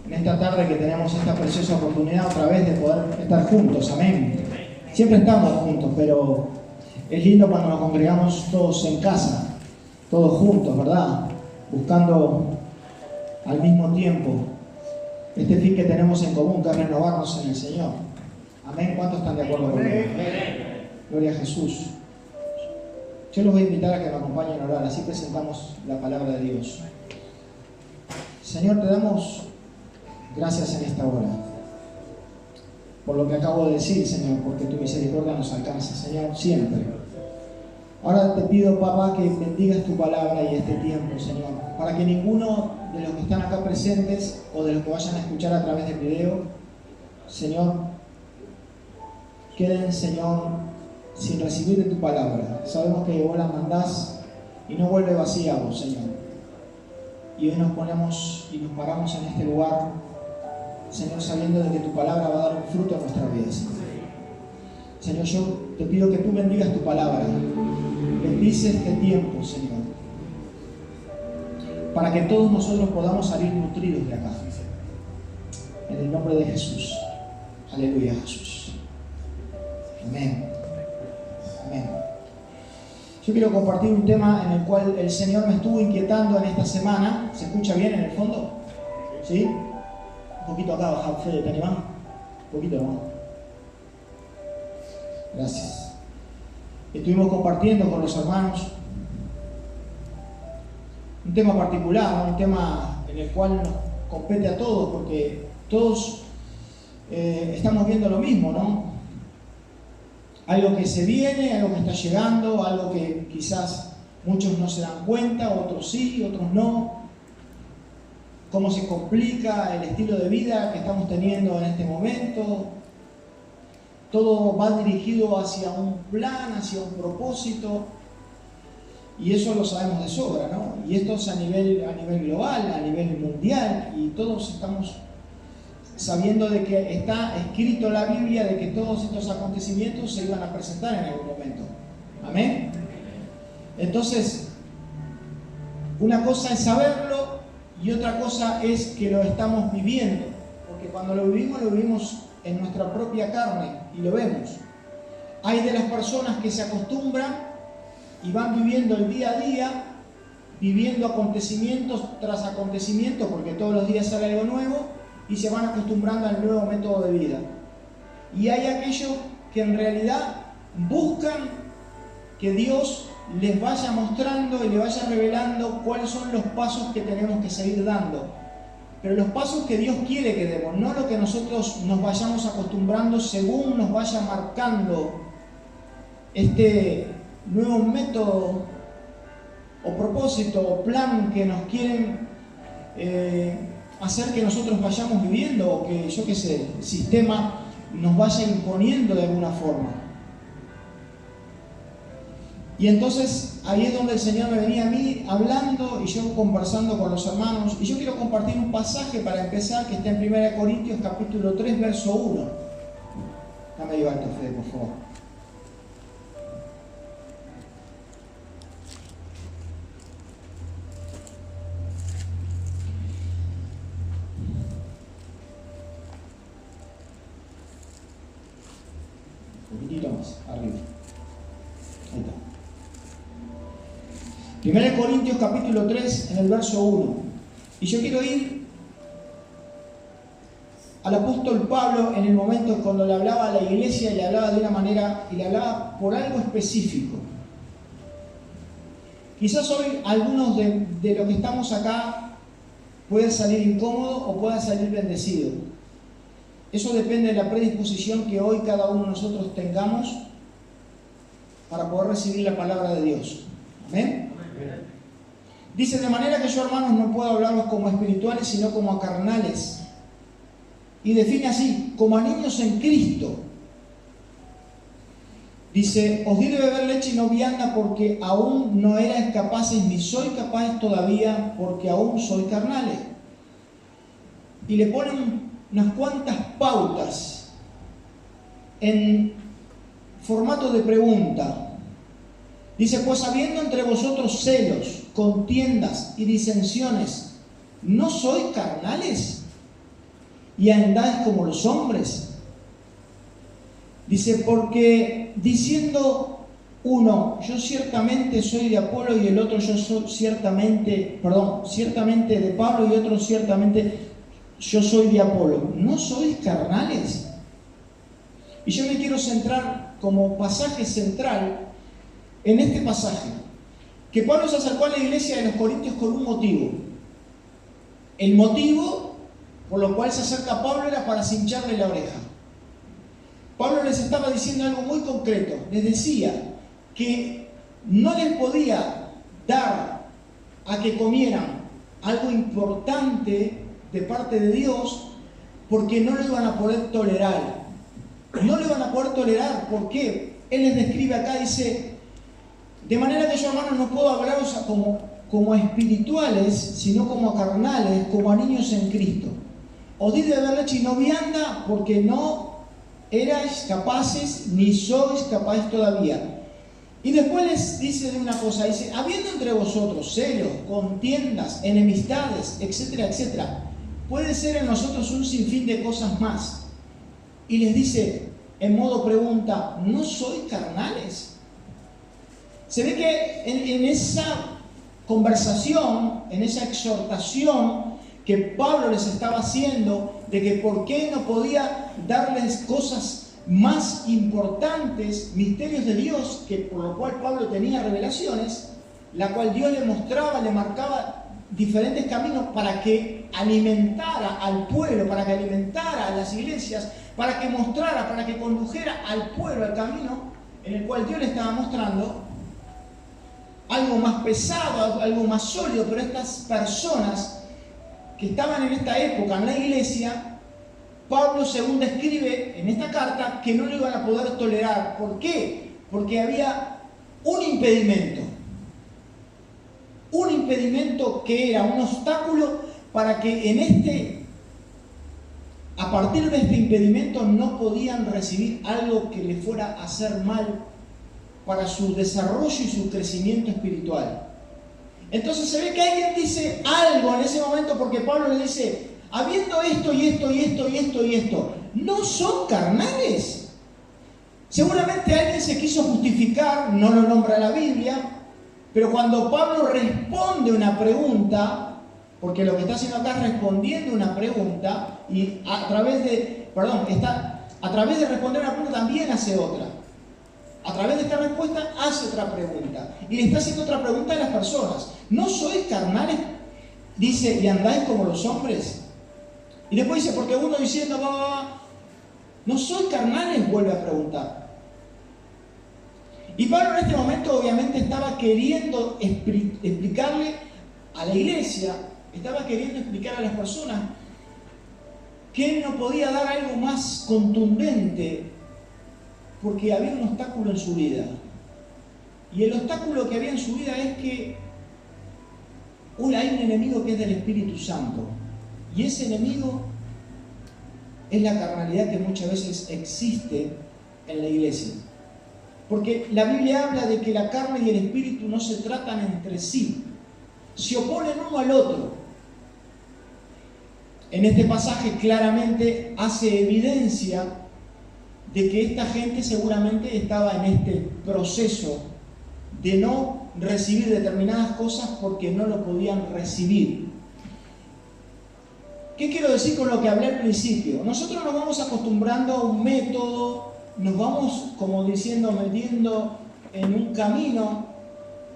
en esta tarde que tenemos esta preciosa oportunidad otra vez de poder estar juntos, amén. Siempre estamos juntos, pero es lindo cuando nos congregamos todos en casa, todos juntos, ¿verdad? Buscando al mismo tiempo este fin que tenemos en común, que es renovarnos en el Señor. Amén. ¿Cuántos están de acuerdo conmigo? Gloria a Jesús. Yo los voy a invitar a que me acompañen a orar, así presentamos la palabra de Dios. Señor, te damos gracias en esta hora por lo que acabo de decir, Señor, porque tu misericordia nos alcanza, Señor, siempre. Ahora te pido, papá, que bendigas tu palabra y este tiempo, Señor, para que ninguno de los que están acá presentes o de los que vayan a escuchar a través del video, Señor, queden, Señor, sin recibir de tu palabra. Sabemos que vos la mandás y no vuelve vacía a vos, Señor. Y hoy nos ponemos y nos paramos en este lugar, Señor, sabiendo de que tu palabra va a dar un fruto en nuestra vida, Señor. Señor, yo te pido que tú bendigas tu palabra. Bendice este tiempo, Señor, para que todos nosotros podamos salir nutridos de acá. En el nombre de Jesús. Aleluya, Jesús. Amén. Amén. Yo quiero compartir un tema en el cual el Señor me estuvo inquietando en esta semana. ¿Se escucha bien en el fondo? ¿Sí? Un poquito acá, baja, Fede, ¿te animás? Un poquito, hermano. Gracias. Estuvimos compartiendo con los hermanos un tema particular, ¿no? Un tema en el cual nos compete a todos, porque todos estamos viendo lo mismo, ¿no? Algo que se viene, algo que está llegando, algo que quizás muchos no se dan cuenta, otros sí, otros no. Cómo se complica el estilo de vida que estamos teniendo en este momento. Todo va dirigido hacia un plan, hacia un propósito, y eso lo sabemos de sobra, ¿no? Y esto es a nivel global, a nivel mundial, y todos estamos sabiendo de que está escrito en la Biblia de que todos estos acontecimientos se iban a presentar en algún momento. Amén. Entonces, una cosa es saberlo y otra cosa es que lo estamos viviendo, porque cuando lo vivimos en nuestra propia carne y lo vemos. Hay de las personas que se acostumbran y van viviendo el día a día, viviendo acontecimientos tras acontecimientos, porque todos los días sale algo nuevo, y se van acostumbrando al nuevo método de vida. Y hay aquellos que en realidad buscan que Dios les vaya mostrando y les vaya revelando cuáles son los pasos que tenemos que seguir dando. Pero los pasos que Dios quiere que demos, no lo que nosotros nos vayamos acostumbrando según nos vaya marcando este nuevo método o propósito o plan que nos quieren hacer que nosotros vayamos viviendo, o que, yo qué sé, el sistema nos vaya imponiendo de alguna forma. Y entonces ahí es donde el Señor me venía a mí hablando y yo conversando con los hermanos. Y yo quiero compartir un pasaje para empezar que está en 1 Corintios capítulo 3, verso 1. Dame llevar esto, Fede, por favor. Un poquitito más, arriba. Ahí está. 1 Corintios capítulo 3 en el verso 1. Y yo quiero ir al apóstol Pablo en el momento cuando le hablaba a la iglesia y le hablaba de una manera, y le hablaba por algo específico. Quizás hoy algunos de los que estamos acá pueden salir incómodos o puedan salir bendecidos. Eso depende de la predisposición que hoy cada uno de nosotros tengamos para poder recibir la palabra de Dios. Amén. Dice, de manera que yo, hermanos, no puedo hablaros como espirituales, sino como a carnales. Y define así, como a niños en Cristo. Dice, os di de beber leche y no vianda, porque aún no erais capaces, ni soy capaz todavía, porque aún soy carnales. Y le ponen unas cuantas pautas en formato de pregunta. Dice, pues habiendo entre vosotros celos, contiendas y disensiones, ¿no sois carnales y andáis como los hombres? Dice, porque diciendo uno, yo ciertamente soy de Apolo, y el otro yo soy ciertamente de Pablo, y otro ciertamente yo soy de Apolo, ¿no sois carnales? Y yo me quiero centrar como pasaje central en este pasaje, que Pablo se acercó a la iglesia de los Corintios con un motivo. El motivo por lo cual se acerca a Pablo era para cincharle la oreja. Pablo les estaba diciendo algo muy concreto. Les decía que no les podía dar a que comieran algo importante de parte de Dios, porque no lo iban a poder tolerar. No lo iban a poder tolerar. ¿Por qué? Él les describe acá, dice, de manera que yo, hermanos, no puedo hablaros como a espirituales, sino como a carnales, como a niños en Cristo. Os di de beber leche y no vianda, porque no erais capaces, ni sois capaces todavía. Y después les dice de una cosa, dice, habiendo entre vosotros celos, contiendas, enemistades, etcétera, etcétera, puede ser en nosotros un sinfín de cosas más. Y les dice, en modo pregunta, ¿no sois carnales? Se ve que en esa conversación, en esa exhortación que Pablo les estaba haciendo, de que por qué no podía darles cosas más importantes, misterios de Dios, que por lo cual Pablo tenía revelaciones, la cual Dios le mostraba, le marcaba diferentes caminos para que alimentara al pueblo, para que alimentara a las iglesias, para que mostrara, para que condujera al pueblo al camino en el cual Dios le estaba mostrando algo más pesado, algo más sólido. Pero estas personas que estaban en esta época en la iglesia, Pablo, según describe en esta carta, que no lo iban a poder tolerar. ¿Por qué? Porque había un impedimento que era un obstáculo para que a partir de este impedimento no podían recibir algo que les fuera a hacer mal para su desarrollo y su crecimiento espiritual. Entonces se ve que alguien dice algo en ese momento, porque Pablo le dice, habiendo esto y esto y esto y esto y esto, ¿no son carnales? Seguramente alguien se quiso justificar, no lo nombra la Biblia, pero cuando Pablo responde una pregunta, porque lo que está haciendo acá es respondiendo una pregunta, y a través de responder una pregunta también hace otra. A través de esta respuesta hace otra pregunta. Y le está haciendo otra pregunta a las personas. ¿No sois carnales? Dice, ¿y andáis como los hombres? Y después dice, porque uno diciendo, ¿no sois carnales? Vuelve a preguntar. Y Pablo en este momento obviamente estaba queriendo explicarle a la iglesia, estaba queriendo explicar a las personas que él no podía dar algo más contundente, porque había un obstáculo en su vida. Y el obstáculo que había en su vida es que hay un enemigo que es del Espíritu Santo. Y ese enemigo es la carnalidad que muchas veces existe en la iglesia. Porque la Biblia habla de que la carne y el Espíritu no se tratan entre sí, se oponen uno al otro. En este pasaje claramente hace evidencia de que esta gente seguramente estaba en este proceso de no recibir determinadas cosas porque no lo podían recibir. ¿Qué quiero decir con lo que hablé al principio? Nosotros nos vamos acostumbrando a un método, nos vamos, como diciendo, metiendo en un camino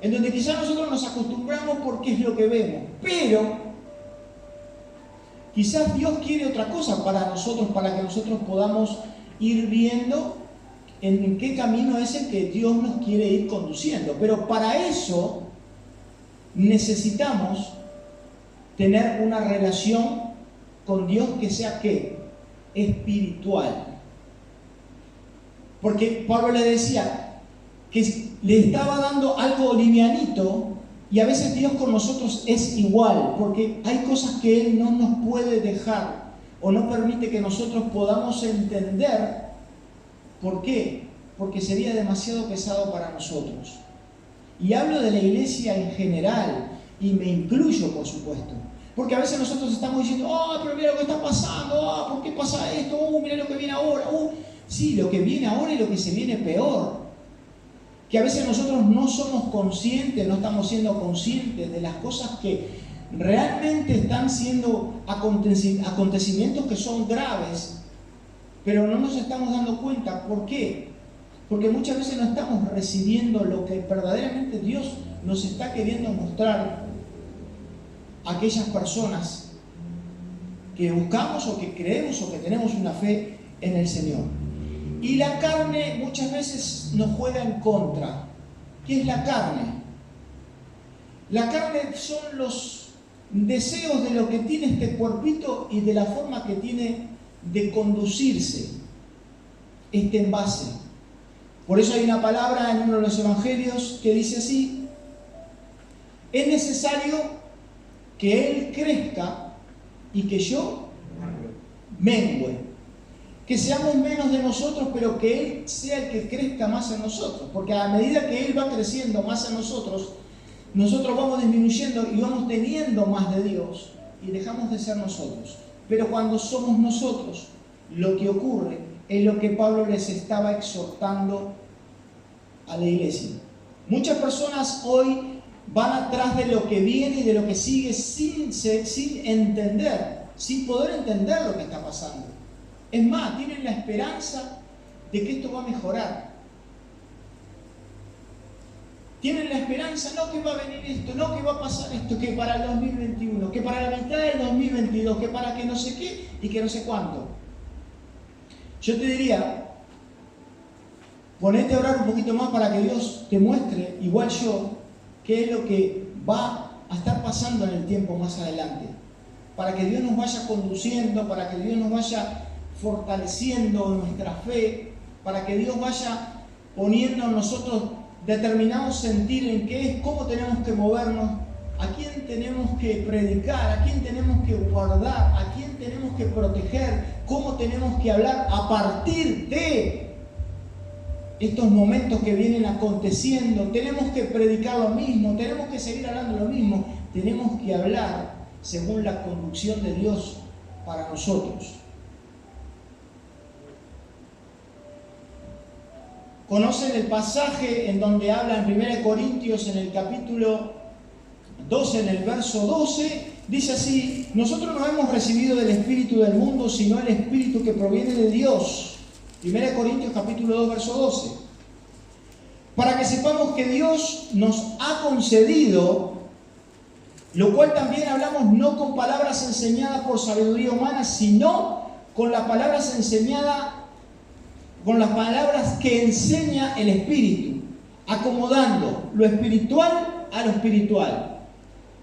en donde quizás nosotros nos acostumbramos porque es lo que vemos, pero quizás Dios quiere otra cosa para nosotros, para que nosotros podamos ir viendo en qué camino es el que Dios nos quiere ir conduciendo. Pero para eso necesitamos tener una relación con Dios que sea, ¿qué? Espiritual. Porque Pablo le decía que le estaba dando algo livianito, y a veces Dios con nosotros es igual, porque hay cosas que Él no nos puede dejar o no permite que nosotros podamos entender. ¿Por qué? Porque sería demasiado pesado para nosotros. Y hablo de la iglesia en general, y me incluyo, por supuesto. Porque a veces nosotros estamos diciendo, pero mira lo que está pasando, ¿por qué pasa esto? Mira lo que viene ahora. Sí, lo que viene ahora y lo que se viene peor. Que a veces nosotros no somos conscientes, no estamos siendo conscientes de las cosas que realmente están siendo acontecimientos que son graves, pero no nos estamos dando cuenta. ¿Por qué? Porque muchas veces no estamos recibiendo lo que verdaderamente Dios nos está queriendo mostrar a aquellas personas que buscamos o que creemos o que tenemos una fe en el Señor. Y la carne muchas veces nos juega en contra. ¿Qué es la carne? La carne son los deseos de lo que tiene este cuerpito y de la forma que tiene de conducirse este envase. Por eso hay una palabra en uno de los evangelios que dice así: es necesario que Él crezca y que yo mengüe. Que seamos menos de nosotros, pero que Él sea el que crezca más en nosotros. Porque a medida que Él va creciendo más en nosotros, nosotros vamos disminuyendo y vamos teniendo más de Dios y dejamos de ser nosotros. Pero cuando somos nosotros, lo que ocurre es lo que Pablo les estaba exhortando a la iglesia. Muchas personas hoy van atrás de lo que viene y de lo que sigue sin entender, sin poder entender lo que está pasando. Es más, tienen la esperanza de que esto va a mejorar. Tienen la esperanza, no que va a venir esto, no que va a pasar esto, que para el 2021, que para la mitad del 2022, que para que no sé qué y que no sé cuánto. Yo te diría, ponete a orar un poquito más para que Dios te muestre, igual yo, qué es lo que va a estar pasando en el tiempo más adelante. Para que Dios nos vaya conduciendo, para que Dios nos vaya fortaleciendo nuestra fe, para que Dios vaya poniendo en nosotros determinados sentir en qué es, cómo tenemos que movernos, a quién tenemos que predicar, a quién tenemos que guardar, a quién tenemos que proteger, cómo tenemos que hablar a partir de estos momentos que vienen aconteciendo. Tenemos que predicar lo mismo, tenemos que seguir hablando lo mismo, tenemos que hablar según la conducción de Dios para nosotros. ¿Conocen el pasaje en donde habla en 1 Corintios en el capítulo 12, en el verso 12? Dice así: nosotros no hemos recibido del espíritu del mundo, sino el espíritu que proviene de Dios. 1 Corintios capítulo 2, verso 12. Para que sepamos que Dios nos ha concedido, lo cual también hablamos no con palabras enseñadas por sabiduría humana, sino con las palabras enseñadas, con las palabras que enseña el Espíritu, acomodando lo espiritual a lo espiritual.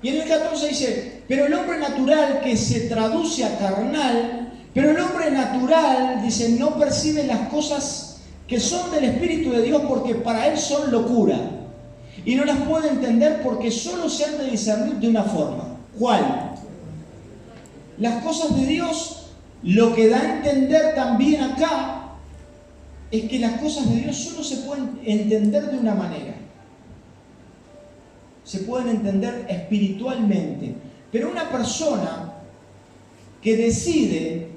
Y en el 14 dice: pero el hombre natural, que se traduce a carnal, pero el hombre natural, dice, no percibe las cosas que son del Espíritu de Dios, porque para él son locura, y no las puede entender porque solo se han de discernir de una forma. ¿Cuál? Las cosas de Dios, lo que da a entender también acá, es que las cosas de Dios solo se pueden entender de una manera. Se pueden entender espiritualmente. Pero una persona que decide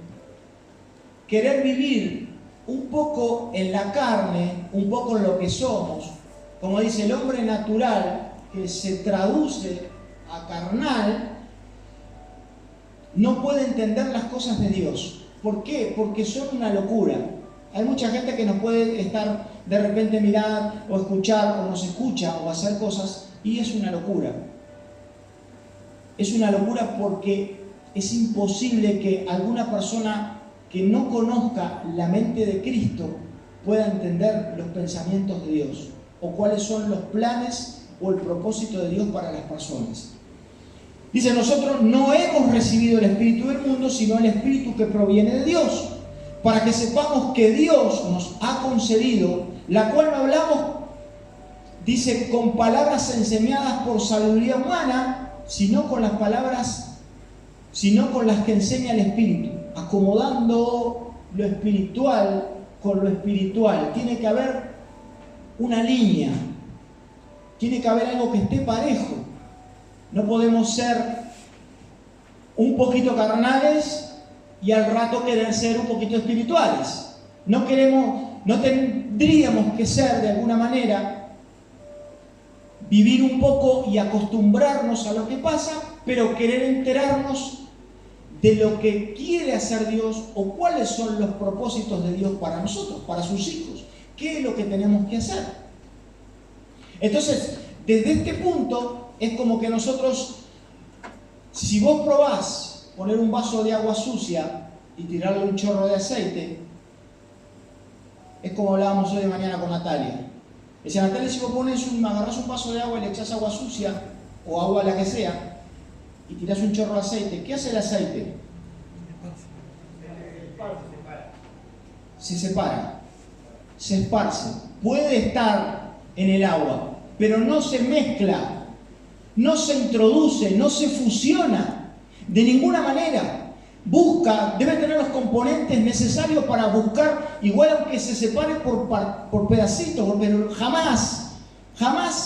querer vivir un poco en la carne, un poco en lo que somos, como dice el hombre natural, que se traduce a carnal, no puede entender las cosas de Dios. ¿Por qué? Porque son una locura. Hay mucha gente que nos puede estar de repente mirar o escuchar o nos escucha o hacer cosas y es una locura. Es una locura porque es imposible que alguna persona que no conozca la mente de Cristo pueda entender los pensamientos de Dios o cuáles son los planes o el propósito de Dios para las personas. Dice: nosotros no hemos recibido el espíritu del mundo, sino el espíritu que proviene de Dios, para que sepamos que Dios nos ha concedido, la cual no hablamos, dice, con palabras enseñadas por sabiduría humana, sino con las palabras, sino con las que enseña el Espíritu, acomodando lo espiritual con lo espiritual. Tiene que haber una línea, tiene que haber algo que esté parejo. No podemos ser un poquito carnales y al rato querer ser un poquito espirituales. No tendríamos que ser de alguna manera, vivir un poco y acostumbrarnos a lo que pasa, pero querer enterarnos de lo que quiere hacer Dios o cuáles son los propósitos de Dios para nosotros, para sus hijos. ¿Qué es lo que tenemos que hacer? Entonces, desde este punto, es como que nosotros, si vos probás poner un vaso de agua sucia y tirarle un chorro de aceite, es como hablábamos hoy de mañana con Natalia. Decía, Natalia, si vos agarrás un vaso de agua y le echás agua sucia, o agua la que sea, y tirás un chorro de aceite, ¿qué hace el aceite? Se separa, se esparce, puede estar en el agua, pero no se mezcla, no se introduce, no se fusiona de ninguna manera. Debe tener los componentes necesarios para buscar, igual aunque se separe por pedacitos, pero jamás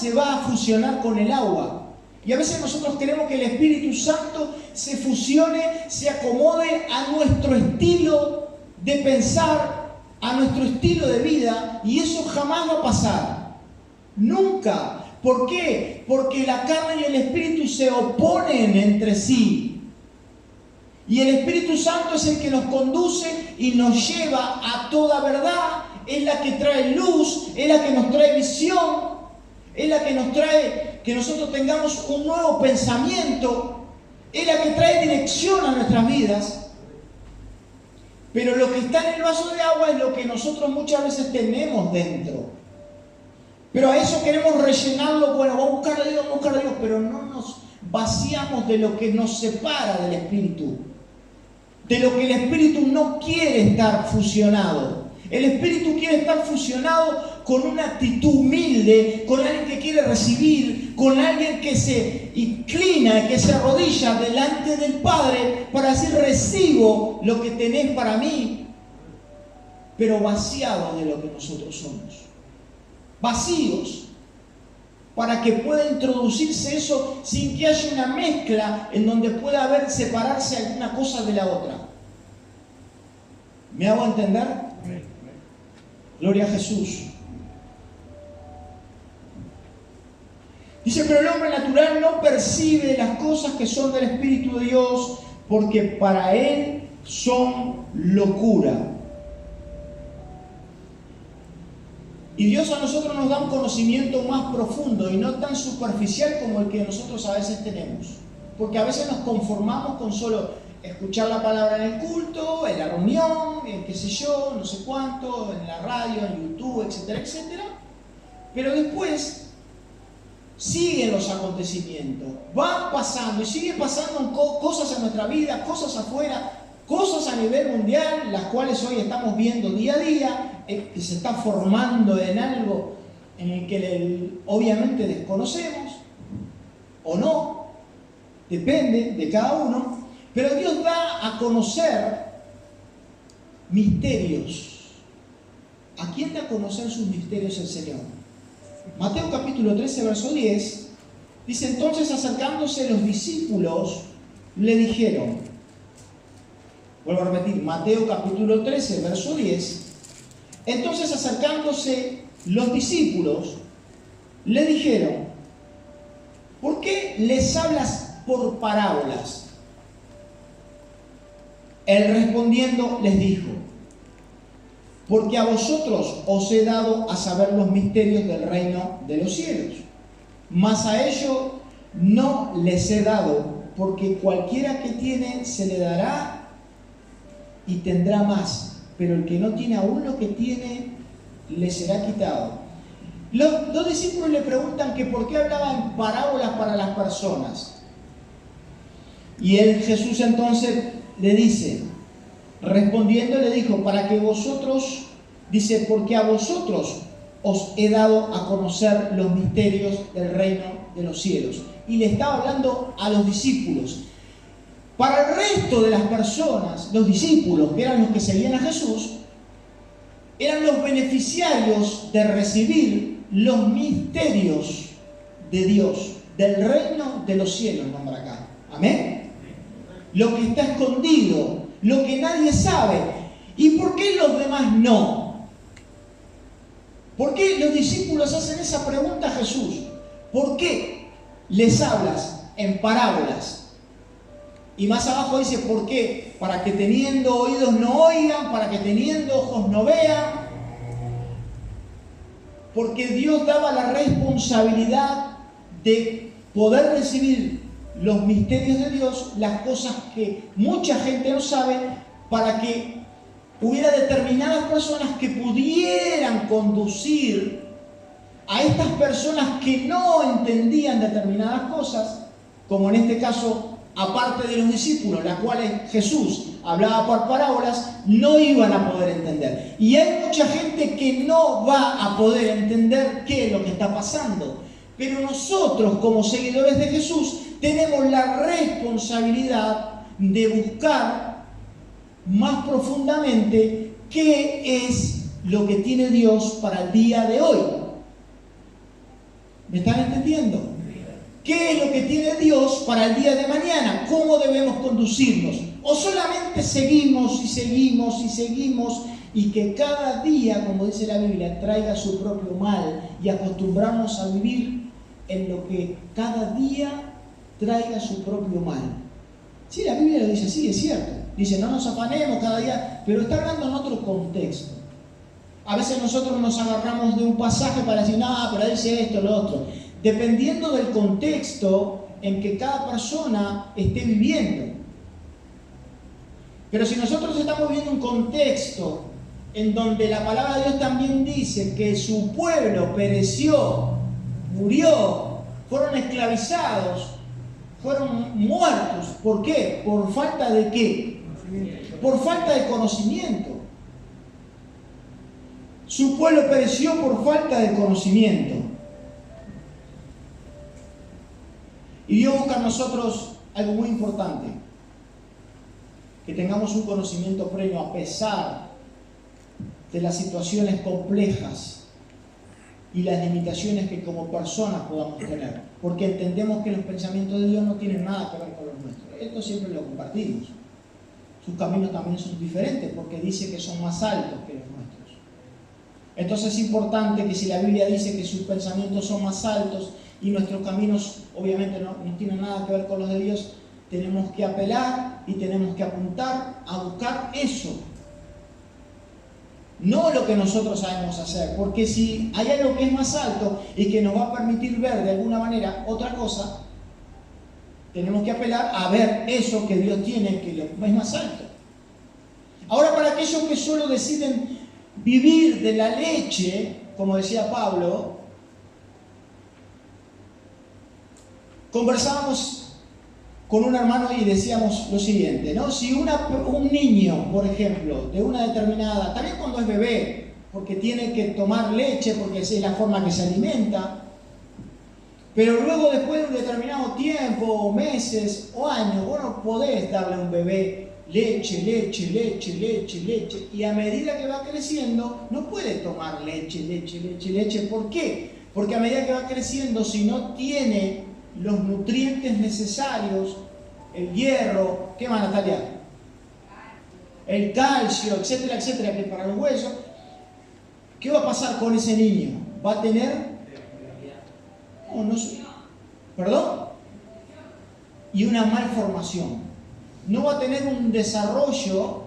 se va a fusionar con el agua. Y a veces nosotros queremos que el Espíritu Santo se fusione, se acomode a nuestro estilo de pensar, a nuestro estilo de vida, y eso jamás va a pasar. Nunca. ¿Por qué? Porque la carne y el Espíritu se oponen entre sí. Y el Espíritu Santo es el que nos conduce y nos lleva a toda verdad. Es la que trae luz, es la que nos trae visión, es la que nos trae que nosotros tengamos un nuevo pensamiento, es la que trae dirección a nuestras vidas. Pero lo que está en el vaso de agua es lo que nosotros muchas veces tenemos dentro. Pero a eso queremos rellenarlo, bueno, vamos a buscar a Dios, pero no nos vaciamos de lo que nos separa del Espíritu. De lo que el Espíritu no quiere estar fusionado. El Espíritu quiere estar fusionado con una actitud humilde, con alguien que quiere recibir, con alguien que se inclina, que se arrodilla delante del Padre para decir, recibo lo que tenés para mí, pero vaciado de lo que nosotros somos. Vacíos, para que pueda introducirse eso sin que haya una mezcla en donde pueda separarse alguna cosa de la otra. ¿Me hago entender? Gloria a Jesús. Dice, pero el hombre natural no percibe las cosas que son del Espíritu de Dios, porque para él son locura. Y Dios a nosotros nos da un conocimiento más profundo y no tan superficial como el que nosotros a veces tenemos. Porque a veces nos conformamos con solo escuchar la palabra en el culto, en la reunión, en qué sé yo, no sé cuánto, en la radio, en YouTube, etcétera, etcétera. Pero después siguen los acontecimios, van pasando y siguen pasando cosas en nuestra vida, cosas afuera, cosas a nivel mundial, las cuales hoy estamos viendo día a día, que se está formando en algo en el que obviamente desconocemos, o no, depende de cada uno, pero Dios da a conocer misterios. ¿A quién da a conocer sus misterios el Señor? Mateo capítulo 13, verso 10, dice, entonces acercándose los discípulos, le dijeron, vuelvo a repetir, Mateo capítulo 13, verso 10, entonces acercándose los discípulos, le dijeron, ¿por qué les hablas por parábolas? Él respondiendo les dijo, porque a vosotros os he dado a saber los misterios del reino de los cielos, mas a ellos no les he dado, porque cualquiera que tiene se le dará y tendrá más, pero el que no tiene aún lo que tiene, le será quitado. Los dos discípulos le preguntan que por qué hablaba en parábolas para las personas. Y Jesús entonces le dice, respondiendo le dijo, para que vosotros, dice, porque a vosotros os he dado a conocer los misterios del reino de los cielos. Y le estaba hablando a los discípulos. Para el resto de las personas, los discípulos, que eran los que seguían a Jesús, eran los beneficiarios de recibir los misterios de Dios, del reino de los cielos, nombra acá. Amén. lo que está escondido, lo que nadie sabe. ¿Y por qué los demás no? ¿Por qué los discípulos hacen esa pregunta a Jesús? ¿Por qué les hablas en parábolas? Y más abajo dice, ¿por qué? Para que teniendo oídos no oigan, para que teniendo ojos no vean. Porque Dios daba la responsabilidad de poder recibir los misterios de Dios, las cosas que mucha gente no sabe, para que hubiera determinadas personas que pudieran conducir a estas personas que no entendían determinadas cosas, como en este caso, aparte de los discípulos, las cuales Jesús hablaba por parábolas, no iban a poder entender. Y hay mucha gente que no va a poder entender qué es lo que está pasando. Pero nosotros, como seguidores de Jesús, tenemos la responsabilidad de buscar más profundamente qué es lo que tiene Dios para el día de hoy. ¿Me están entendiendo? ¿Qué es lo que tiene Dios para el día de mañana? ¿Cómo debemos conducirnos? ¿O solamente seguimos y seguimos y seguimos y que cada día, como dice la Biblia, traiga su propio mal y acostumbrarnos a vivir en lo que cada día traiga su propio mal? Sí, la Biblia lo dice así, es cierto. Dice, no nos afanemos cada día, pero está hablando en otro contexto. A veces nosotros nos agarramos de un pasaje para decir, no, pero dice esto, lo otro. Dependiendo del contexto en que cada persona esté viviendo. Pero si nosotros estamos viendo un contexto en donde la palabra de Dios también dice que su pueblo pereció, murió, fueron esclavizados, fueron muertos. ¿Por qué? ¿Por falta de qué? Por falta de conocimiento. Su pueblo pereció por falta de conocimiento. Y Dios busca en nosotros algo muy importante, que tengamos un conocimiento pleno a pesar de las situaciones complejas y las limitaciones que como personas podamos tener, porque entendemos que los pensamientos de Dios no tienen nada que ver con los nuestros. Esto siempre lo compartimos. Sus caminos también son diferentes, porque dice que son más altos que los nuestros. Entonces es importante que si la Biblia dice que sus pensamientos son más altos y nuestros caminos obviamente no tienen nada que ver con los de Dios, tenemos que apelar y tenemos que apuntar a buscar eso. No lo que nosotros sabemos hacer, porque si hay algo que es más alto y que nos va a permitir ver de alguna manera otra cosa, tenemos que apelar a ver eso que Dios tiene, que es más alto. Ahora, para aquellos que solo deciden vivir de la leche, como decía Pablo, conversábamos con un hermano y decíamos lo siguiente, ¿no? Si un niño, por ejemplo, de una determinada, también cuando es bebé, porque tiene que tomar leche, porque es la forma que se alimenta, pero luego después de un determinado tiempo, meses o años, vos no podés darle a un bebé leche, y a medida que va creciendo, no puede tomar leche. ¿Por qué? Porque a medida que va creciendo, si no tiene los nutrientes necesarios, el hierro, ¿qué más, Natalia? El calcio, etcétera, que para los huesos, ¿qué va a pasar con ese niño? ¿Va a tener? ¿Perdón? Y una malformación. No va a tener un desarrollo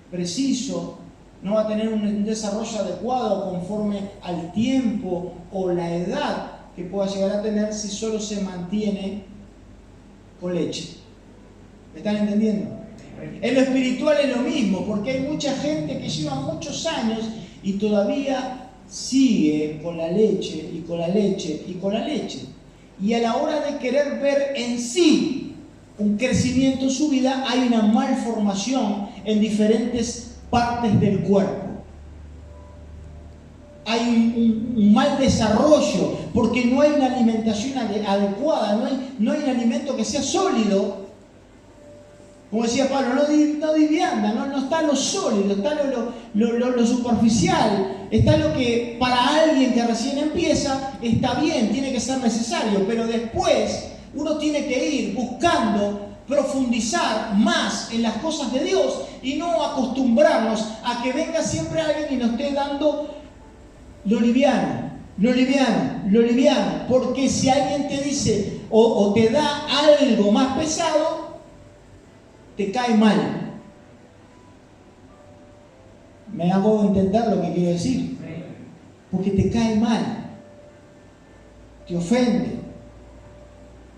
preciso, no va a tener un desarrollo adecuado conforme al tiempo o la edad que pueda llegar a tener si solo se mantiene con leche. ¿Me están entendiendo? En lo espiritual es lo mismo, porque hay mucha gente que lleva muchos años y todavía sigue con la leche y con la leche y con la leche. Y a la hora de querer ver en sí un crecimiento en su vida, hay una malformación en diferentes partes del cuerpo. Hay un mal desarrollo, porque no hay una alimentación adecuada, no hay un alimento que sea sólido. Como decía Pablo, no divianda, no está lo sólido, está lo superficial, está lo que para alguien que recién empieza está bien, tiene que ser necesario, pero después uno tiene que ir buscando profundizar más en las cosas de Dios y no acostumbrarnos a que venga siempre alguien y nos esté dando lo liviano, lo liviano, lo liviano. Porque si alguien te dice o te da algo más pesado, te cae mal. ¿Me hago entender lo que quiero decir? Porque te cae mal, te ofende,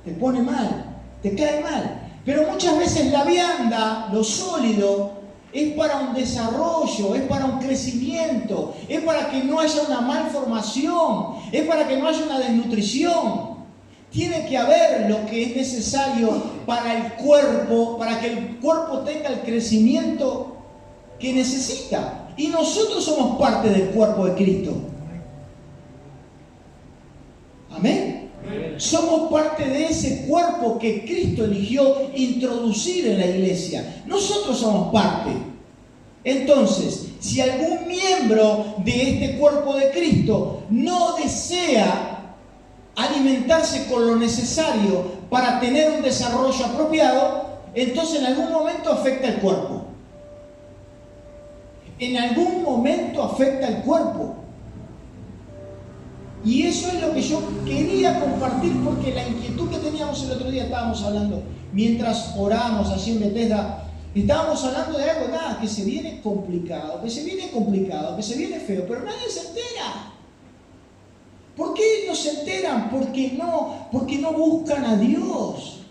te pone mal, te cae mal. Pero muchas veces la vianda, lo sólido, es para un desarrollo, es para un crecimiento, es para que no haya una malformación, es para que no haya una desnutrición. Tiene que haber lo que es necesario para el cuerpo, para que el cuerpo tenga el crecimiento que necesita. Y nosotros somos parte del cuerpo de Cristo. Amén. Somos parte de ese cuerpo que Cristo eligió introducir en la iglesia. Nosotros somos parte. Entonces, si algún miembro de este cuerpo de Cristo no desea alimentarse con lo necesario para tener un desarrollo apropiado, entonces en algún momento afecta el cuerpo. En algún momento afecta el cuerpo. Y eso es lo que yo quería compartir, porque la inquietud que teníamos el otro día, estábamos hablando, mientras orábamos allí en Bethesda, estábamos hablando de algo, que se viene complicado, que se viene feo, pero nadie se entera. ¿Por qué no se enteran? Porque no buscan a Dios.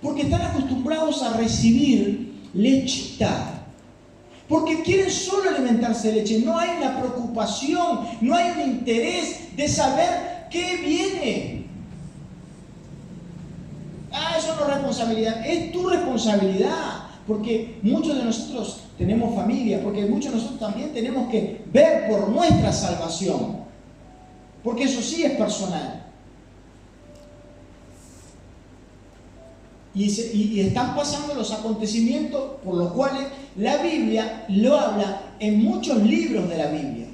Porque están acostumbrados a recibir lechita. Porque quieren solo alimentarse de leche. No hay una preocupación, no hay un interés de saber qué viene. Eso no es responsabilidad. Es tu responsabilidad. Porque muchos de nosotros tenemos familia. Porque muchos de nosotros también tenemos que ver por nuestra salvación. Porque eso sí es personal. Y están pasando los acontecimientos por los cuales la Biblia lo habla en muchos libros de la Biblia.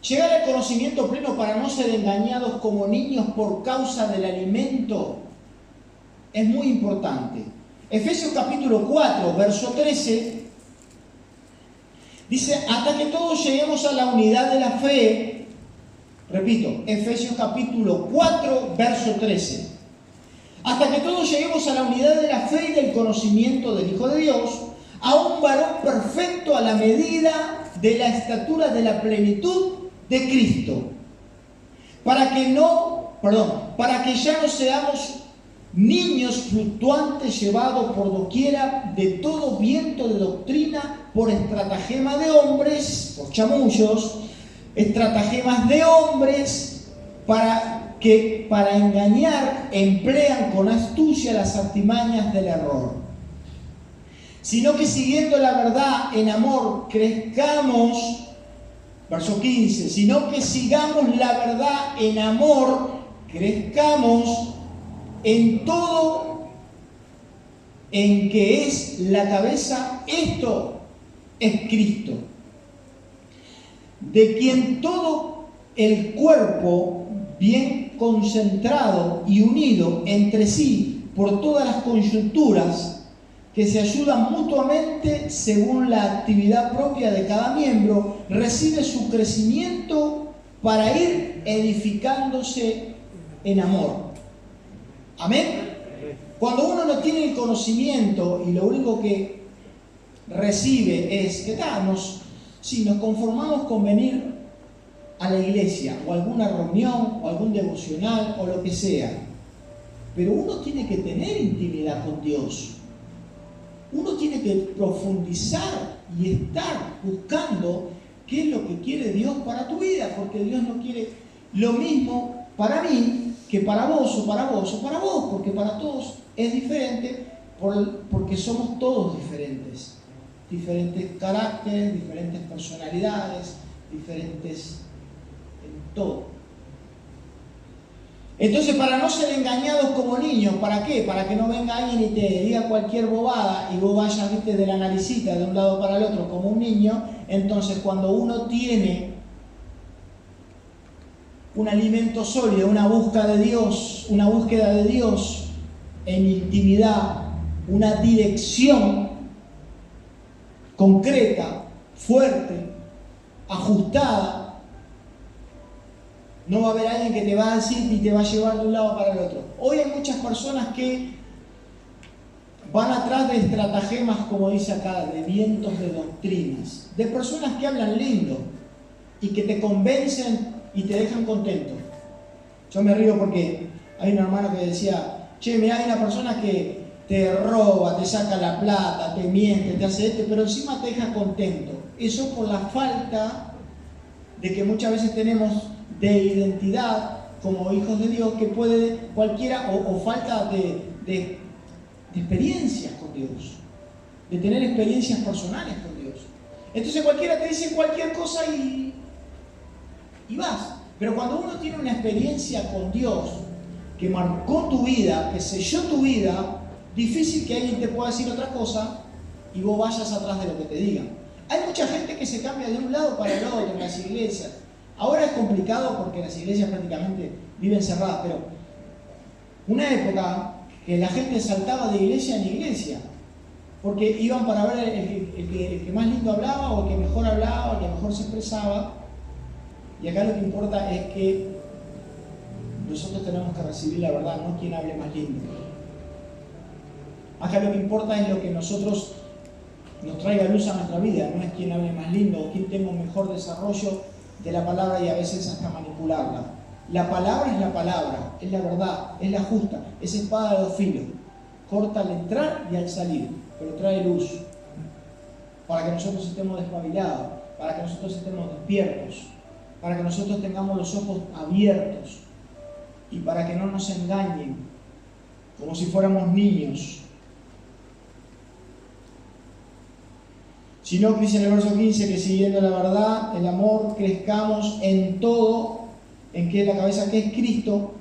Llegar al conocimiento pleno para no ser engañados como niños por causa del alimento es muy importante. Efesios capítulo 4, verso 13, dice, hasta que todos lleguemos a la unidad de la fe. Repito, Efesios capítulo 4, verso 13. Hasta que todos lleguemos a la unidad de la fe y del conocimiento del Hijo de Dios, a un varón perfecto a la medida de la estatura de la plenitud de Cristo. Para que ya no seamos niños fluctuantes llevados por doquiera de todo viento de doctrina por estratagema de hombres, por chamullos, estratagemas de hombres para engañar emplean con astucia las artimañas del error. Sino que siguiendo la verdad en amor crezcamos, verso 15, sino que sigamos la verdad en amor, crezcamos en todo en que es la cabeza, esto es Cristo, de quien todo el cuerpo, bien concentrado y unido entre sí por todas las coyunturas, que se ayudan mutuamente según la actividad propia de cada miembro, recibe su crecimiento para ir edificándose en amor. Amén. Cuando uno no tiene el conocimiento y lo único que recibe es que nos conformamos con venir a la iglesia o a alguna reunión o algún devocional o lo que sea, pero uno tiene que tener intimidad con Dios. Uno tiene que profundizar y estar buscando qué es lo que quiere Dios para tu vida, porque Dios no quiere lo mismo para mí que para vos o para vos o para vos, porque para todos es diferente, porque somos todos diferentes. Diferentes caracteres, diferentes personalidades, diferentes en todo. Entonces, para no ser engañados como niños, ¿para qué? Para que no venga alguien y te diga cualquier bobada y vos vayas, de la naricita de un lado para el otro como un niño. Entonces, cuando uno tiene un alimento sólido, una búsqueda de Dios en intimidad, una dirección concreta, fuerte, ajustada. No va a haber alguien que te va a decir y te va a llevar de un lado para el otro. Hoy hay muchas personas que van atrás de estratagemas, como dice acá, de vientos de doctrinas, de personas que hablan lindo y que te convencen y te dejan contento. Yo me río porque hay un hermano que decía, che, mira, hay una persona que te roba, te saca la plata, te miente, te hace esto, pero encima te deja contento. Eso por la falta de que muchas veces tenemos de identidad como hijos de Dios, que puede cualquiera, o falta de experiencias con Dios, de tener experiencias personales con Dios. Entonces cualquiera te dice cualquier cosa y vas. Pero cuando uno tiene una experiencia con Dios que marcó tu vida, que selló tu vida, difícil que alguien te pueda decir otra cosa y vos vayas atrás de lo que te digan. Hay mucha gente que se cambia de un lado para el otro en las iglesias. Ahora es complicado porque las iglesias prácticamente viven cerradas, pero una época que la gente saltaba de iglesia en iglesia, porque iban para ver el que más lindo hablaba, o el que mejor hablaba, o el que mejor se expresaba. Y acá lo que importa es que nosotros tenemos que recibir la verdad, no quien hable más lindo. Acá lo que importa es lo que nosotros nos traiga luz a nuestra vida, no es quien hable más lindo o quien tenga un mejor desarrollo de la palabra y a veces hasta manipularla. La palabra es la palabra, es la verdad, es la justa, es espada de dos filos. Corta al entrar y al salir, pero trae luz para que nosotros estemos despabilados, para que nosotros estemos despiertos, para que nosotros tengamos los ojos abiertos y para que no nos engañen como si fuéramos niños. Sino que dice en el verso 15 que siguiendo la verdad, el amor, crezcamos en todo, en que es la cabeza, que es Cristo,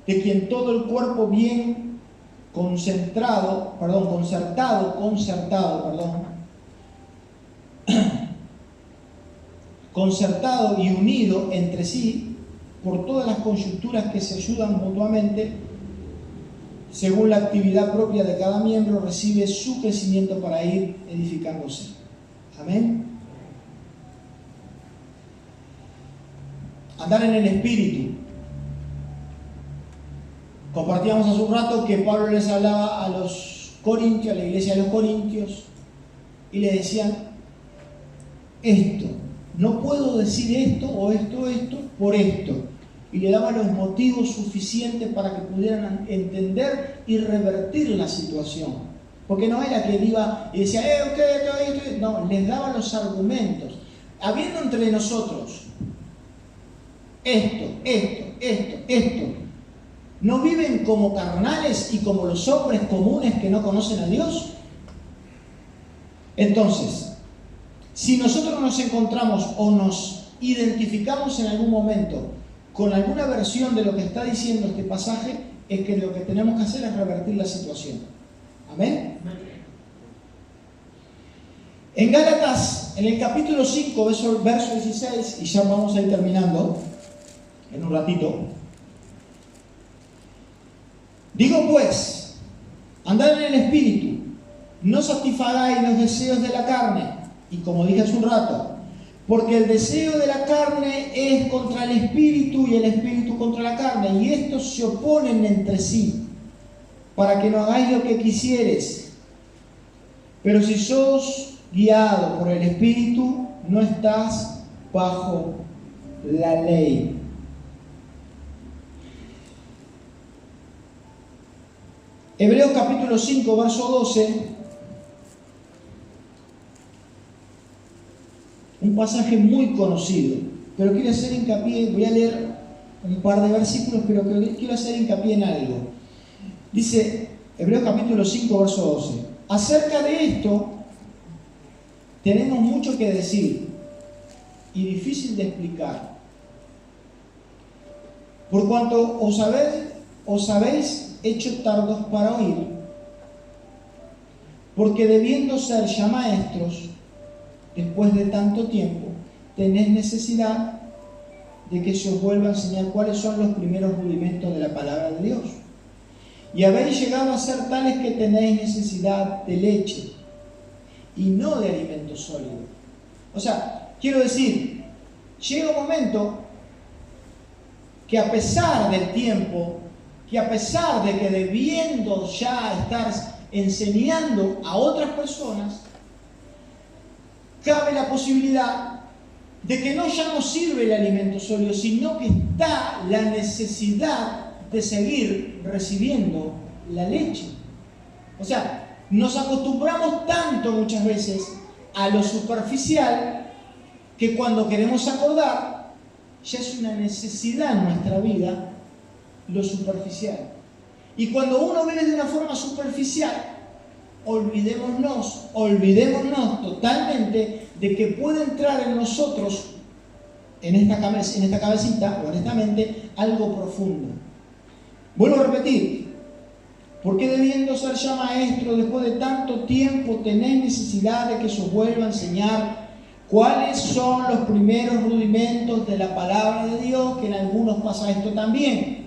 de quien todo el cuerpo bien concertado y unido entre sí por todas las coyunturas que se ayudan mutuamente, según la actividad propia de cada miembro, recibe su crecimiento para ir edificándose. Amén. Andar en el Espíritu. Compartíamos hace un rato que Pablo les hablaba a los corintios, a la iglesia de los corintios, y le decían esto, no puedo decir esto o esto, por esto. Y le daba los motivos suficientes para que pudieran entender y revertir la situación. Porque no era que iba y decía, usted, no, les daba los argumentos. Habiendo entre nosotros esto, ¿no viven como carnales y como los hombres comunes que no conocen a Dios? Entonces, si nosotros nos encontramos o nos identificamos en algún momento con alguna versión de lo que está diciendo este pasaje, es que lo que tenemos que hacer es revertir la situación. ¿Amén? En Gálatas, en el capítulo 5, verso 16, y ya vamos a ir terminando en un ratito. Digo pues, andad en el Espíritu, no satisfagáis los deseos de la carne. Y como dije hace un rato, porque el deseo de la carne es contra el Espíritu y el Espíritu contra la carne, y estos se oponen entre sí, para que no hagáis lo que quisieres. Pero si sos guiado por el Espíritu, no estás bajo la ley. Hebreos capítulo 5, verso 12. Un pasaje muy conocido, pero quiero hacer hincapié, voy a leer un par de versículos, pero quiero hacer hincapié en algo. Dice Hebreos capítulo 5, verso 12. Acerca de esto tenemos mucho que decir y difícil de explicar. Por cuanto os habéis hecho tardos para oír, porque debiendo ser ya maestros, después de tanto tiempo, tenéis necesidad de que se os vuelva a enseñar cuáles son los primeros rudimentos de la palabra de Dios. Y habéis llegado a ser tales que tenéis necesidad de leche y no de alimento sólido. O sea, quiero decir, llega un momento que a pesar del tiempo, que a pesar de que debiendo ya estar enseñando a otras personas, cabe la posibilidad de que ya no sirve el alimento sólido, sino que está la necesidad de seguir recibiendo la leche. O sea, nos acostumbramos tanto muchas veces a lo superficial que cuando queremos acordar ya es una necesidad en nuestra vida lo superficial. Y cuando uno vive de una forma superficial, olvidémonos totalmente de que puede entrar en nosotros, en esta cabecita o en esta mente, algo profundo. Vuelvo a repetir, ¿por qué debiendo ser ya maestro después de tanto tiempo tenéis necesidad de que se os vuelva a enseñar cuáles son los primeros rudimentos de la palabra de Dios? Que en algunos pasa esto también.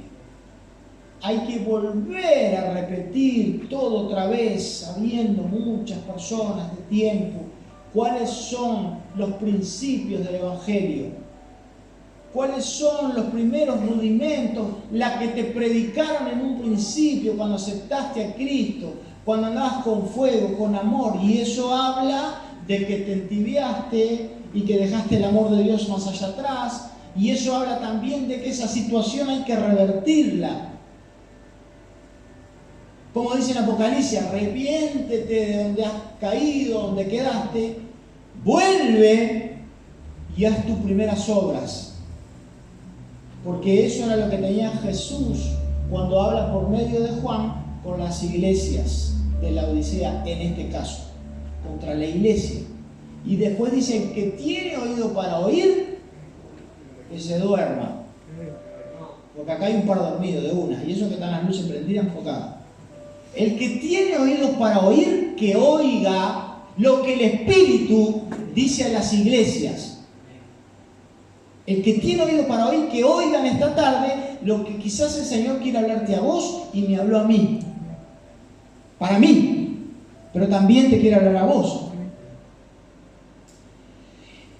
Hay que volver a repetir todo otra vez, sabiendo muchas personas de tiempo, cuáles son los principios del Evangelio, cuáles son los primeros rudimentos, la que te predicaron en un principio cuando aceptaste a Cristo, cuando andabas con fuego, con amor, y eso habla de que te entibiaste y que dejaste el amor de Dios más allá atrás, y eso habla también de que esa situación hay que revertirla. Como dice en Apocalipsis, arrepiéntete de donde has caído, donde quedaste, vuelve y haz tus primeras obras. Porque eso era lo que tenía Jesús cuando habla por medio de Juan con las iglesias de la Odisea, en este caso, contra la iglesia. Y después dice, el que tiene oído para oír, que se duerma. Porque acá hay un par dormido de una, y eso que están las luces prendidas enfocadas. El que tiene oídos para oír, que oiga lo que el Espíritu dice a las iglesias. El que tiene oído para oír, que oigan esta tarde lo que quizás el Señor quiere hablarte a vos y me habló a mí. Para mí, pero también te quiere hablar a vos.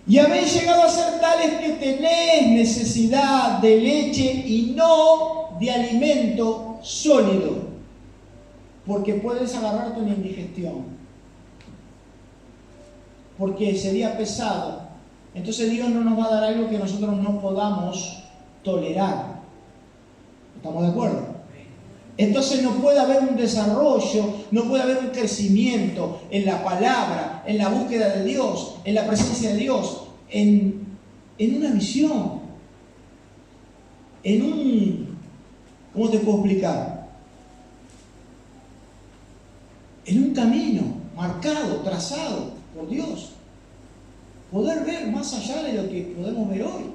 Y habéis llegado a ser tales que tenéis necesidad de leche y no de alimento sólido. Porque puedes agarrarte una indigestión, porque sería pesado. Entonces Dios no nos va a dar algo que nosotros no podamos tolerar. ¿Estamos de acuerdo? Entonces no puede haber un desarrollo, no puede haber un crecimiento en la palabra, en la búsqueda de Dios, en la presencia de Dios, en una visión, ¿cómo te puedo explicar? En un camino marcado, trazado por Dios. Poder ver más allá de lo que podemos ver hoy.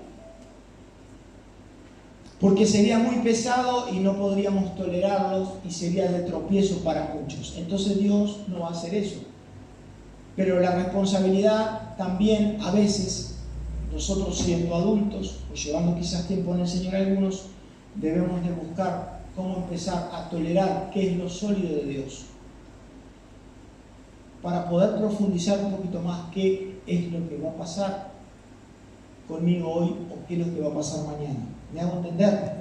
Porque sería muy pesado y no podríamos tolerarlos y sería de tropiezo para muchos. Entonces Dios no va a hacer eso. Pero la responsabilidad también a veces, nosotros siendo adultos o llevando quizás tiempo en el Señor algunos, debemos de buscar cómo empezar a tolerar qué es lo sólido de Dios. Para poder profundizar un poquito más qué es lo que va a pasar conmigo hoy o qué es lo que va a pasar mañana. ¿Me hago entender?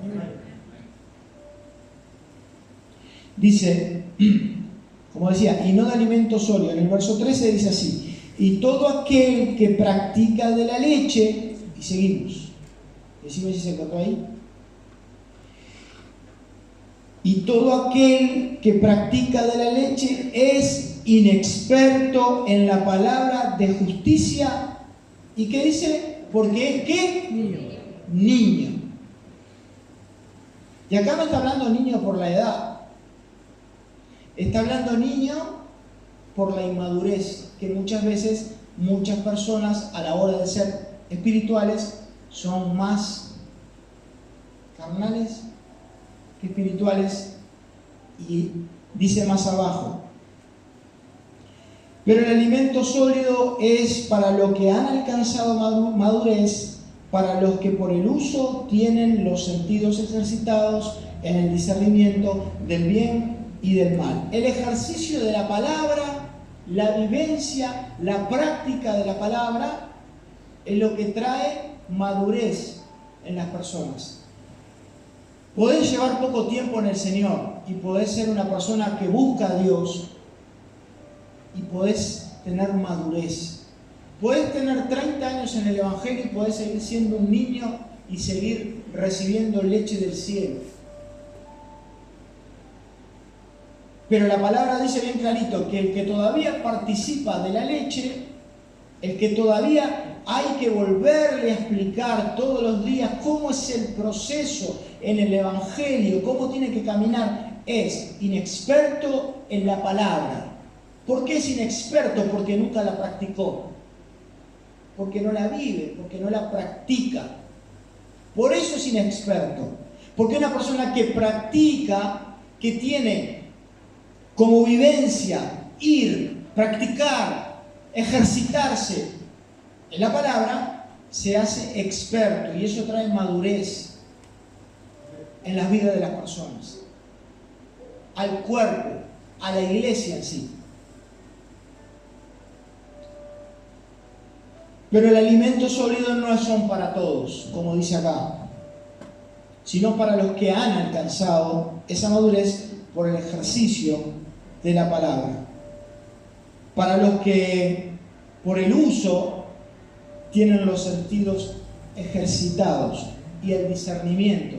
Dice, como decía, y no de alimento sólido. En el verso 13 dice así, y todo aquel que practica de la leche, y seguimos. Decime si se encontró ahí. Y todo aquel que practica de la leche es inexperto en la palabra de justicia. ¿Y qué dice? Porque es ¿qué? Niño. Y acá no está hablando niño por la edad. Está hablando niño por la inmadurez, que muchas veces muchas personas a la hora de ser espirituales son más carnales que espirituales. Y dice más abajo, pero el alimento sólido es para los que han alcanzado madurez para los que por el uso tienen los sentidos ejercitados en el discernimiento del bien y del mal. El ejercicio de la palabra, la vivencia, la práctica de la palabra es lo que trae madurez en las personas. Podés llevar poco tiempo en el Señor y podés ser una persona que busca a Dios y podés tener madurez. Podés tener 30 años en el Evangelio y podés seguir siendo un niño y seguir recibiendo leche del cielo. Pero la palabra dice bien clarito que el que todavía participa de la leche, el que todavía hay que volverle a explicar todos los días cómo es el proceso en el Evangelio, cómo tiene que caminar, es inexperto en la palabra. ¿Por qué es inexperto? Porque nunca la practicó. Porque no la vive, porque no la practica. Por eso es inexperto. Porque una persona que practica, que tiene como vivencia ir, practicar, ejercitarse en la palabra, se hace experto y eso trae madurez en la vida de las personas, al cuerpo, a la iglesia en sí. Pero el alimento sólido no son para todos, como dice acá, sino para los que han alcanzado esa madurez por el ejercicio de la palabra. Para los que por el uso tienen los sentidos ejercitados y el discernimiento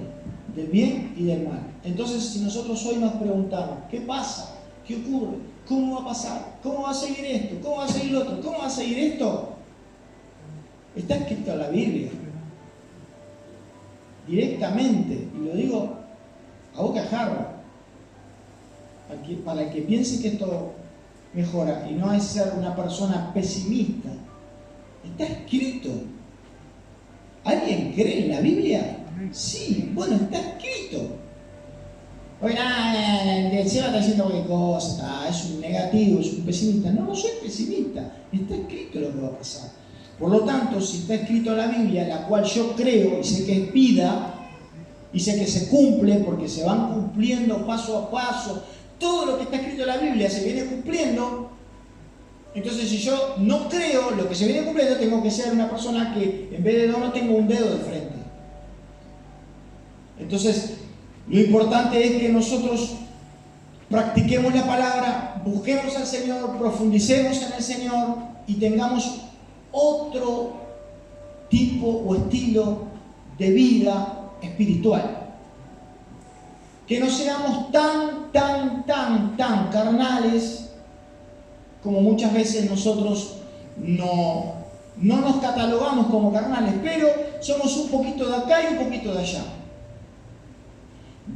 del bien y del mal. Entonces, si nosotros hoy nos preguntamos, ¿qué pasa? ¿Qué ocurre? ¿Cómo va a pasar? ¿Cómo va a seguir esto? ¿Cómo va a seguir lo otro? ¿Cómo va a seguir esto? Está escrito en la Biblia. Directamente, y lo digo a boca jarra, para el que piense que esto mejora y no es ser una persona pesimista. Está escrito. ¿Alguien cree en la Biblia? Sí, bueno, está escrito. Oye, el Seba está diciendo cualquier cosa, es un negativo, es un pesimista. No, no soy pesimista. Está escrito lo que va a pasar. Por lo tanto, si está escrito en la Biblia, la cual yo creo y sé que es vida, y sé que se cumple porque se van cumpliendo paso a paso, todo lo que está escrito en la Biblia se viene cumpliendo. Entonces, si yo no creo lo que se viene cumpliendo, tengo que ser una persona que en vez de dos no tengo un dedo de frente. Entonces, lo importante es que nosotros practiquemos la palabra, busquemos al Señor, profundicemos en el Señor y tengamos otro tipo o estilo de vida espiritual. Que no seamos tan carnales como muchas veces nosotros no nos catalogamos como carnales, pero somos un poquito de acá y un poquito de allá.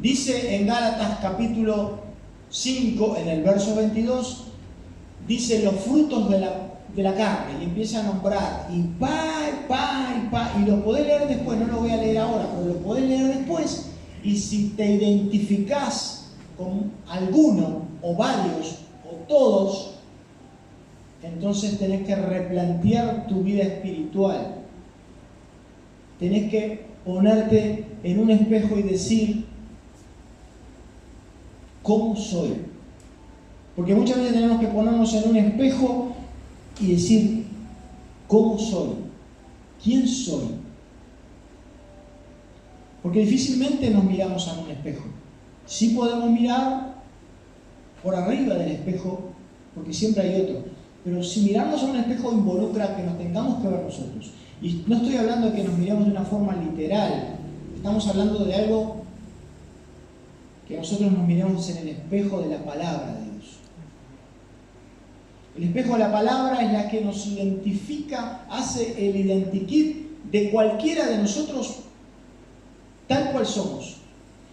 Dice en Gálatas capítulo 5, en el verso 22, dice los frutos de la carne, y empieza a nombrar, y lo podés leer después, no lo voy a leer ahora, pero lo podés leer después, y si te identificás con alguno, o varios, o todos, entonces tenés que replantear tu vida espiritual. Tenés que ponerte en un espejo y decir, ¿cómo soy? Porque muchas veces tenemos que ponernos en un espejo y decir, ¿cómo soy? ¿Quién soy? Porque difícilmente nos miramos a un espejo. Sí podemos mirar por arriba del espejo, porque siempre hay otro. Pero si mirarnos a un espejo involucra que nos tengamos que ver nosotros. Y no estoy hablando de que nos miremos de una forma literal. Estamos hablando de algo que nosotros nos miremos en el espejo de la palabra de Dios. El espejo de la palabra es la que nos identifica, hace el identikit de cualquiera de nosotros tal cual somos,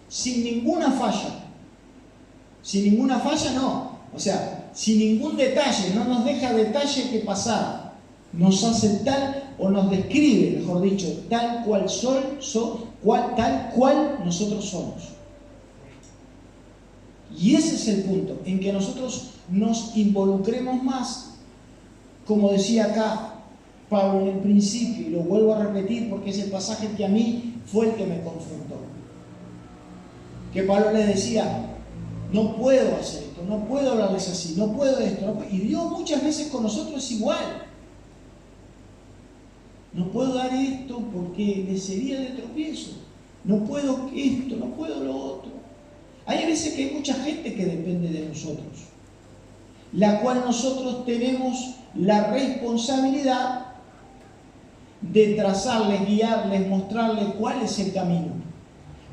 sin ninguna falla. Sin ninguna falla no, o sea, sin ningún detalle, no nos deja detalle que pasar. Nos hace tal, o nos describe, mejor dicho, tal cual tal cual nosotros somos. Y ese es el punto, en que nosotros nos involucremos más, como decía acá, Pablo en el principio, y lo vuelvo a repetir porque es el pasaje que a mí fue el que me confrontó. Que Pablo le decía, no puedo hacer esto, no puedo hablarles así, no puedo esto, no puedo. Y Dios muchas veces con nosotros es igual. No puedo dar esto porque le sería de tropiezo. No puedo esto, no puedo lo otro. Hay veces que hay mucha gente que depende de nosotros, la cual nosotros tenemos la responsabilidad de trazarles, guiarles, mostrarles cuál es el camino.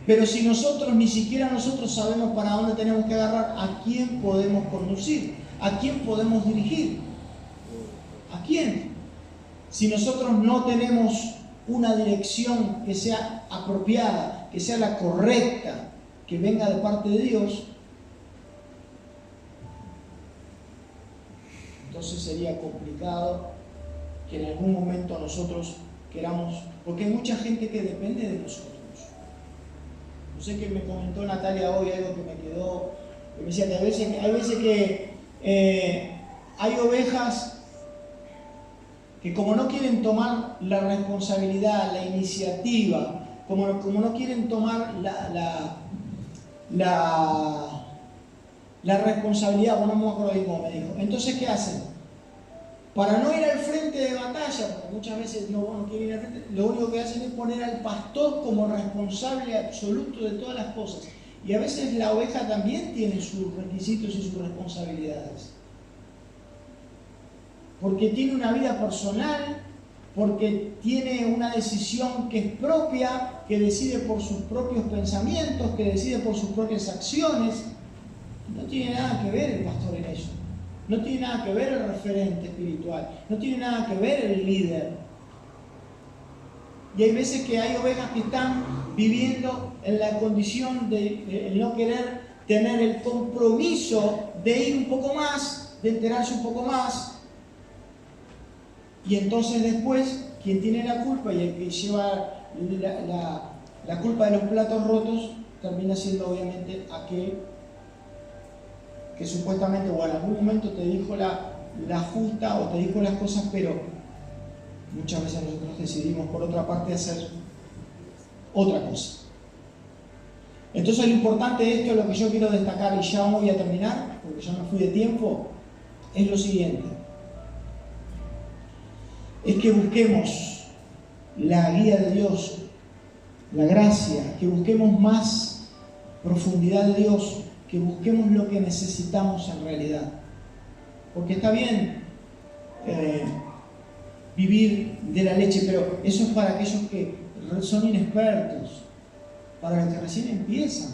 Pero si nosotros, ni siquiera nosotros sabemos para dónde tenemos que agarrar, ¿a quién podemos conducir? ¿A quién podemos dirigir? ¿A quién? Si nosotros no tenemos una dirección que sea apropiada, que sea la correcta, que venga de parte de Dios, entonces sería complicado que en algún momento nosotros queramos, porque hay mucha gente que depende de nosotros. No sé qué me comentó Natalia hoy, algo que me quedó, que me decía que hay veces que hay ovejas que como no quieren tomar la responsabilidad, la iniciativa, como no quieren tomar la responsabilidad, bueno, no me acuerdo bien cómo me dijo. Entonces, ¿qué hacen? Para no ir al frente de batalla, porque muchas veces no quieren ir al frente, lo único que hacen es poner al pastor como responsable absoluto de todas las cosas. Y a veces la oveja también tiene sus requisitos y sus responsabilidades. Porque tiene una vida personal, porque tiene una decisión que es propia, que decide por sus propios pensamientos, que decide por sus propias acciones. No tiene nada que ver el pastor en eso. No tiene nada que ver el referente espiritual. No tiene nada que ver el líder. Y hay veces que hay ovejas que están viviendo en la condición de no querer tener el compromiso de ir un poco más, de enterarse un poco más. Y entonces después, quien tiene la culpa y el que lleva la culpa de los platos rotos, termina siendo obviamente aquel que supuestamente o en algún momento te dijo la justa o te dijo las cosas, pero muchas veces nosotros decidimos por otra parte hacer otra cosa. Entonces lo importante de esto, lo que yo quiero destacar, y ya voy a terminar, porque ya me fui de tiempo, es lo siguiente. Es que busquemos la guía de Dios, la gracia, que busquemos más profundidad de Dios, que busquemos lo que necesitamos en realidad. Porque está bien vivir de la leche, pero eso es para aquellos que son inexpertos, para los que recién empiezan.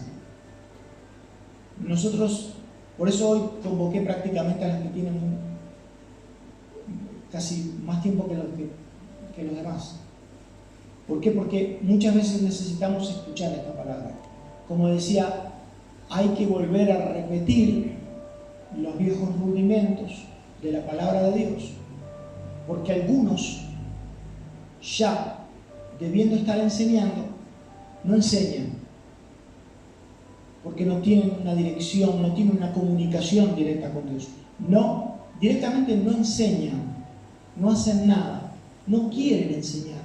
Nosotros, por eso hoy convoqué prácticamente a los que tienen casi más tiempo que los demás. ¿Por qué? Porque muchas veces necesitamos escuchar esta palabra. Como decía, hay que volver a repetir los viejos rudimentos de la palabra de Dios, porque algunos ya, debiendo estar enseñando, no enseñan, porque no tienen una dirección, no tienen una comunicación directa con Dios. No, directamente no enseñan, no hacen nada, no quieren enseñar,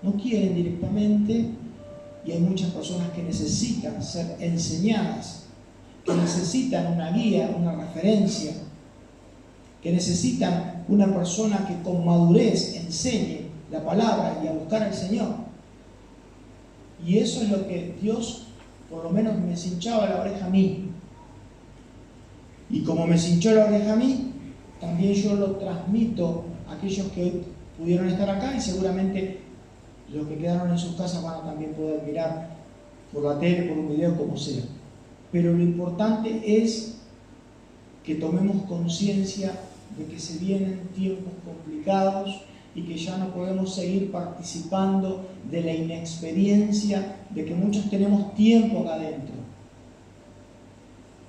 no quieren directamente. Y hay muchas personas que necesitan ser enseñadas, que necesitan una guía, una referencia, que necesitan una persona que con madurez enseñe la palabra y a buscar al Señor. Y eso es lo que Dios, por lo menos, me cinchaba la oreja a mí. Y como me cinchó la oreja a mí, también yo lo transmito a aquellos que pudieron estar acá y seguramente los que quedaron en sus casas van a también poder mirar por la tele, por un video, como sea. Pero lo importante es que tomemos conciencia de que se vienen tiempos complicados y que ya no podemos seguir participando de la inexperiencia, de que muchos tenemos tiempo acá adentro.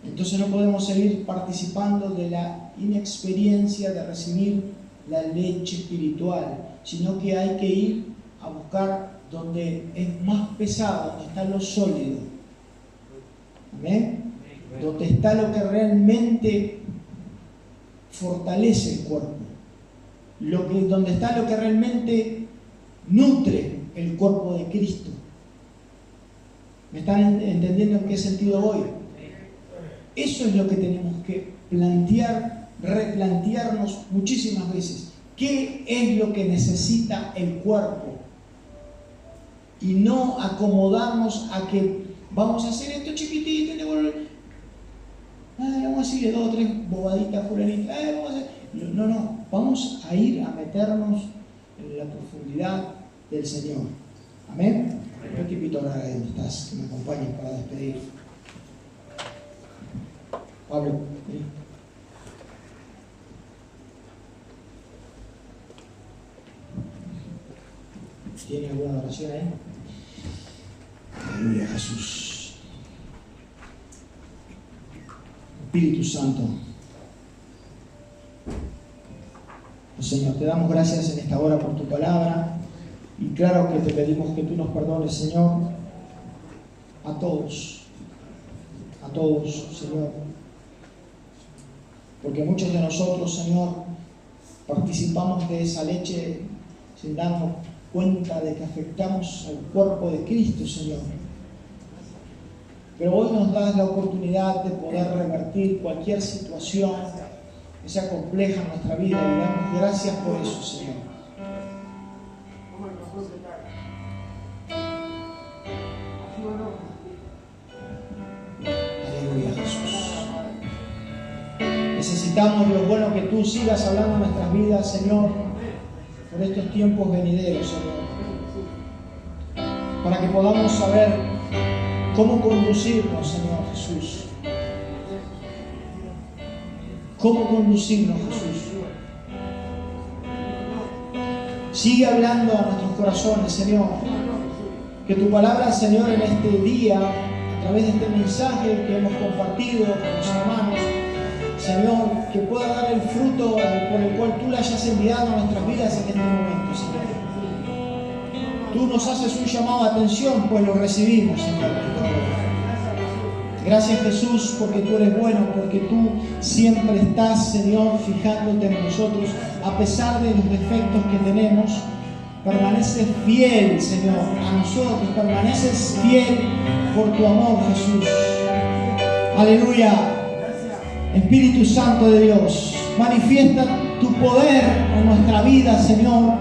Entonces no podemos seguir participando de la inexperiencia de recibir la leche espiritual, sino que hay que ir a buscar donde es más pesado, donde está lo sólido. ¿Amén? Donde está lo que realmente fortalece el cuerpo. donde está lo que realmente nutre el cuerpo de Cristo. ¿Me están entendiendo en qué sentido voy? Eso es lo que tenemos que plantear, replantearnos muchísimas veces. ¿Qué es lo que necesita el cuerpo? Y no acomodarnos a que vamos a hacer esto chiquitito y vamos a decirle 2 o 3 bobaditas fulanitas. No, vamos a ir a meternos en la profundidad del Señor. Amén. Yo te invito a orar ahí donde estás, que me acompañes para despedir. Pablo, ¿sí? ¿Tiene alguna oración ahí? Aleluya, Jesús. Espíritu Santo. Oh, Señor, te damos gracias en esta hora por tu palabra. Y claro que te pedimos que tú nos perdones, Señor, a todos, Señor. Porque muchos de nosotros, Señor, participamos de esa leche sin darnos cuenta de que afectamos al cuerpo de Cristo, Señor. Pero hoy nos das la oportunidad de poder revertir cualquier situación que sea compleja en nuestra vida y damos gracias por eso, Señor. Aleluya, Jesús. Necesitamos, Dios bueno, que tú sigas hablando en nuestras vidas, Señor, por estos tiempos venideros, Señor, para que podamos saber cómo conducirnos, Señor Jesús. Cómo conducirnos, Jesús. Sigue hablando a nuestros corazones, Señor. Que tu palabra, Señor, en este día, a través de este mensaje que hemos compartido con los hermanos, Señor, que pueda dar el fruto por el cual tú le hayas enviado a nuestras vidas en este momento, Señor. Tú nos haces un llamado de atención, pues lo recibimos, Señor. Gracias, Jesús, porque tú eres bueno, porque tú siempre estás, Señor, fijándote en nosotros, a pesar de los defectos que tenemos. Permaneces fiel, Señor, a nosotros, permaneces fiel por tu amor, Jesús. Aleluya. Espíritu Santo de Dios, manifiesta tu poder en nuestra vida, Señor,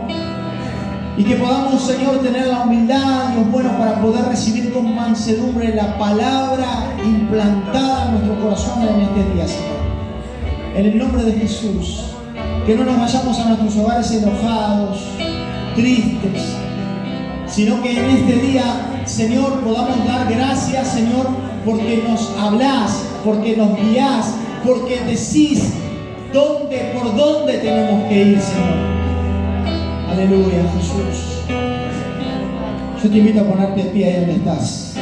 y que podamos, Señor, tener la humildad, Dios bueno, para poder recibir con mansedumbre la palabra implantada en nuestro corazón en este día, Señor. En el nombre de Jesús, que no nos vayamos a nuestros hogares enojados, tristes, sino que en este día, Señor, podamos dar gracias, Señor, porque nos hablás, porque nos guías, porque decís por dónde tenemos que ir, Señor. Aleluya, Jesús. Yo te invito a ponerte de pie ahí donde estás.